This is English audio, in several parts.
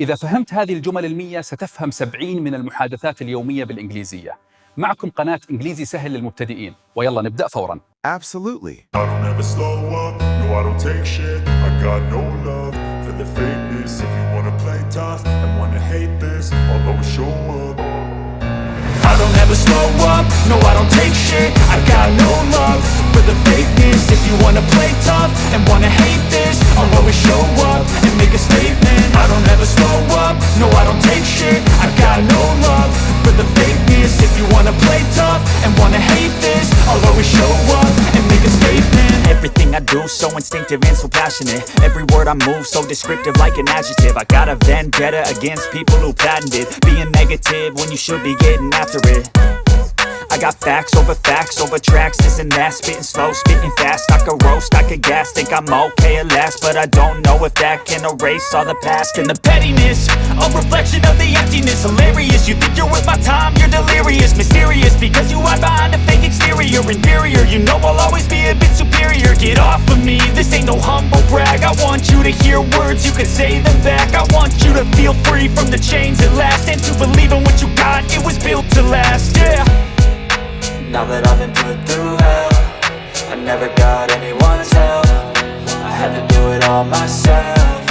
إذا فهمت هذه الجمل المية ستفهم 70 من المحادثات اليومية بالإنجليزية. معكم قناة إنجليزي سهل للمبتدئين، ويلا نبدأ فورا. Absolutely. I don't ever slow up, no I don't take shit. I got no love for the fakeness. If you wanna play tough and wanna hate this, I'll always show up. I don't ever slow up, no I don't take shit. I got no love for the fakeness. If you wanna play tough and wanna hate this, I'll always show up and make a statement. I don't ever slow up, no I don't take shit. I got no love for the fakeness. If you wanna play tough and wanna hate this, I'll always show up and make a statement. Everything I do so instinctive and so passionate. Every word I move so descriptive like an adjective. I got a vendetta against people who patented being negative when you should be getting after it. I got facts over tracks, this and that. Spitting slow, spitting fast. I could roast, I could gas. Think I'm okay at last, but I don't know if that can erase all the past. And the pettiness, a reflection of the emptiness. Hilarious, you think you're worth my time, you're delirious. Mysterious, because you hide behind a fake exterior. Inferior, you know I'll always be a bit superior. Get off of me, this ain't no humble brag. I want you to hear words, you can say them back. I want you to feel free from the chains at last, and to believe in what you got, it was built to last, yeah. Now that I've been put through hell, I never got anyone's help. I had to do it all myself.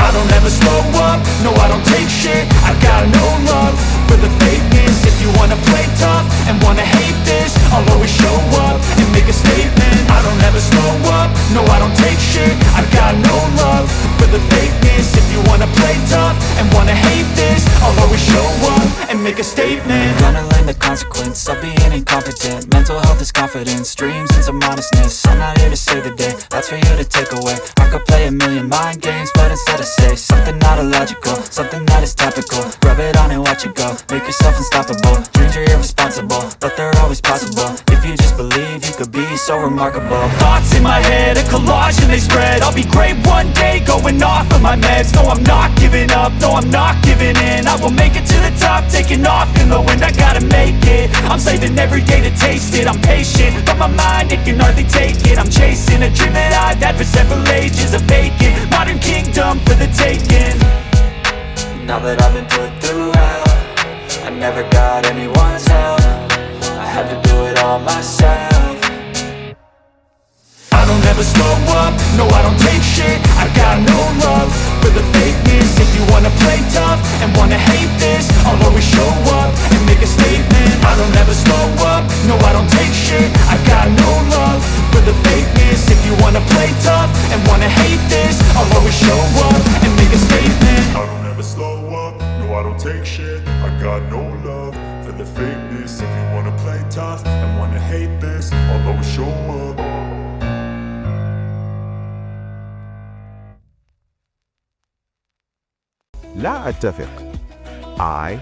I don't ever slow up, no I don't take shit. I got no love for the fakeness. If you wanna play tough and wanna hate this, I'll always show up and make a statement. I don't ever slow up, no I don't take shit. I got no love for the fakeness. If you wanna play tough and wanna hate this, I'll always show up and make a statement. Gonna learn the consequence of being incompetent. Mental health is confidence, dreams and some honestness. I'm not here to save the day, that's for you to take away. I could play a million mind games, but instead I say something not illogical, something that is topical. Rub it on and watch it go, make yourself unstoppable. Dreams are irresponsible, but they're always possible. If you just believe, you could be so remarkable. Thoughts in my head, a collage and they spread. I'll be great one day, going off of my meds. No, I'm not giving up, no, I'm not giving in. I will make it to the top, taking off in the wind. I gotta make it, I'm saving every day to taste it. I'm patient, but my mind, it can hardly take it. I'm chasing a dream that I've had for several ages. A vacant, modern kingdom for the taking. Now that I've been put through hell, I never got anyone's help. I had to do it all myself. I don't ever slow up, no I don't take shit. I got no love for the fakeness. If you wanna play tough and wanna hate this, I'll always show up and make a statement. I don't ever slow up, no I don't take shit. I got no love for the fakeness. If you wanna play tough and wanna hate this, I'll always show up and make a statement. I don't ever slow up, no I don't take shit. I got no love for the fakeness. If you wanna play tough and wanna hate this, I'll always show up. لا أتفق. I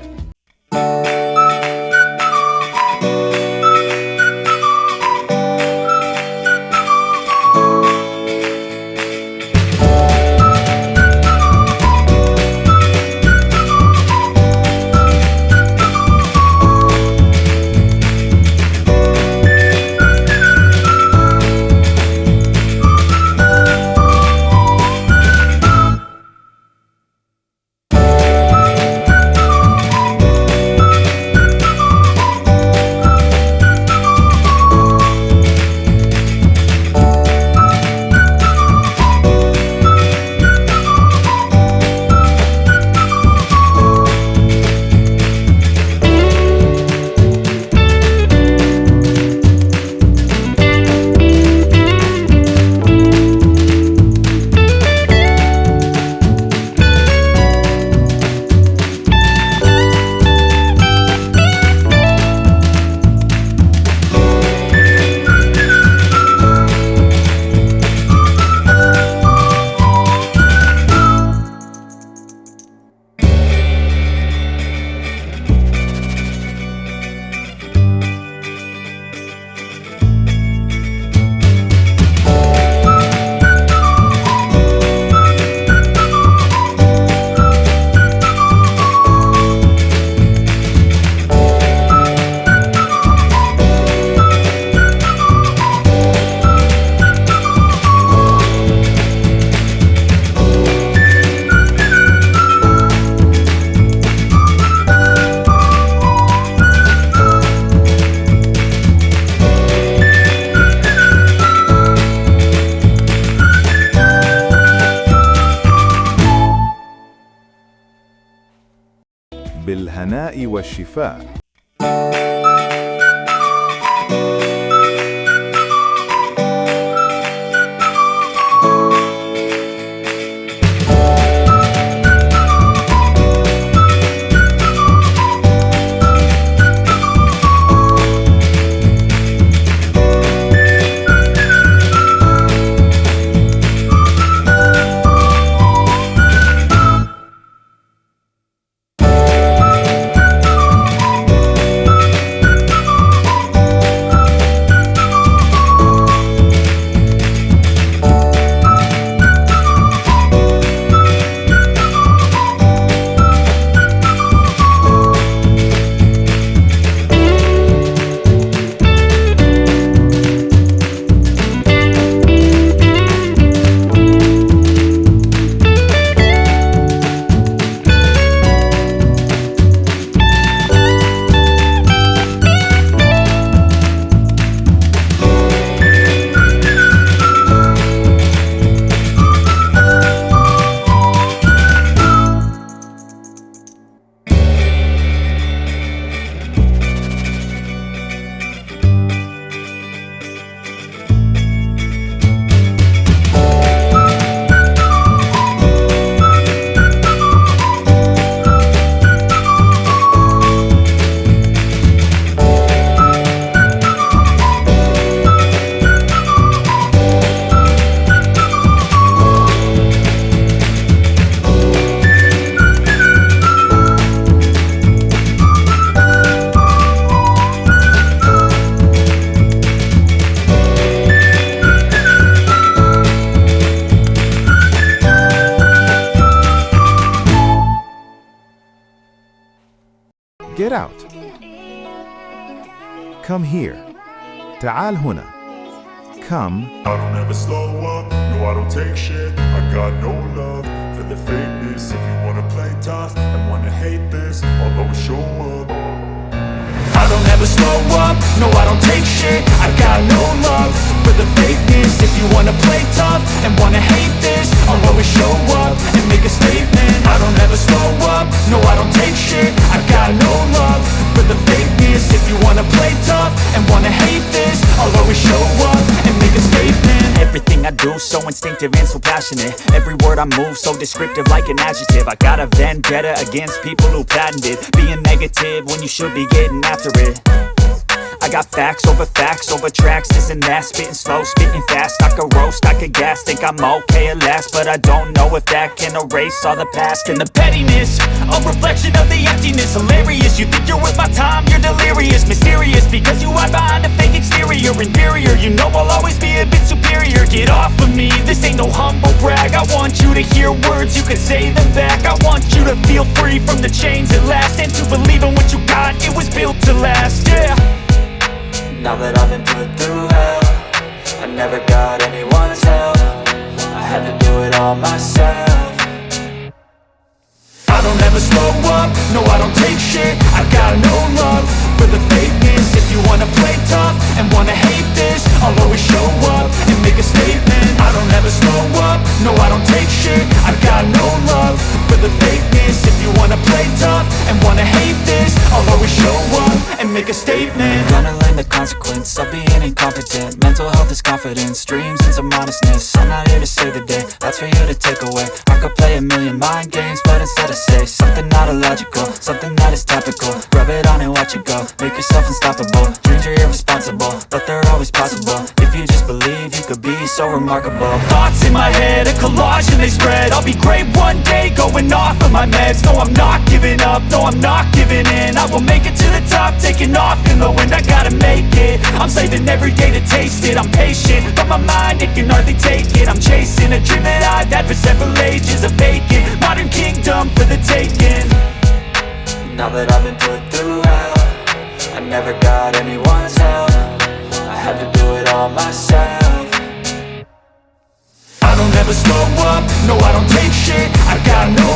بالهناء والشفاء. Get out. Come here. تعال هنا. Come. I don't ever slow up, no I don't take shit. I got no love for the fakeness. If you wanna play tough and wanna hate this, I'll always show up. I don't ever slow up, no I don't take shit. I got no love for the fakeness. If you wanna play tough and wanna hate this, I'll always show up and make a statement. I don't ever slow up, no I don't take shit. I got no love for the fakeness. If you wanna play tough and wanna hate this, I'll always show up and make a statement. Everything I do so instinctive and so passionate. Every word I move so descriptive like an adjective. I got a vendetta against people who patented being negative when you should be getting after it. I got facts over tracks, this and that. Spitting slow, spitting fast. I could roast, I could gas. Think I'm okay at last, but I don't know if that can erase all the past. And the pettiness, a reflection of the emptiness. Hilarious, you think you're worth my time, you're delirious. Mysterious, because you hide behind a fake exterior. Inferior, you know I'll always be a bit superior. Get off of me, this ain't no humble brag. I want you to hear words, you can say them back. I want you to feel free from the chains at last, and to believe in what you got, it was built to last, yeah. Now that I've been put through hell, I never got anyone's help. I had to do it all myself. I don't ever slow up, no I don't take shit. I got no love for the fakeness. If you wanna play tough and wanna hate this, I'll always show up and make a statement. I don't ever slow up, no I don't take shit. I got no love for the fakeness. If you wanna play tough and wanna hate this, I'll always show up and make a statement. Gonna learn the consequence of being incompetent. Mental health is confidence, dreams and some honestness. I'm not here to save the day, that's for you to take away. I could play a million mind games, but instead I say something not illogical, something that is topical. Rub it on and watch it go, make yourself unstoppable. Dreams are irresponsible, but they're always possible. If you just believe, you could be so remarkable. Thoughts in my head, a collage and they spread. I'll be great one day, going off of my meds. No, I'm not giving up, no, I'm not giving in. I will make it to the top, taking off in the wind. I gotta make it, I'm saving every day to taste it. I'm patient, but my mind, it can hardly take it. I'm chasing a dream that I've had for several ages. A vacant, modern kingdom for the taking. Now that I've been put through hell, I never got anyone's help. I had to do it all myself. I don't ever slow up, no I don't take shit. I got no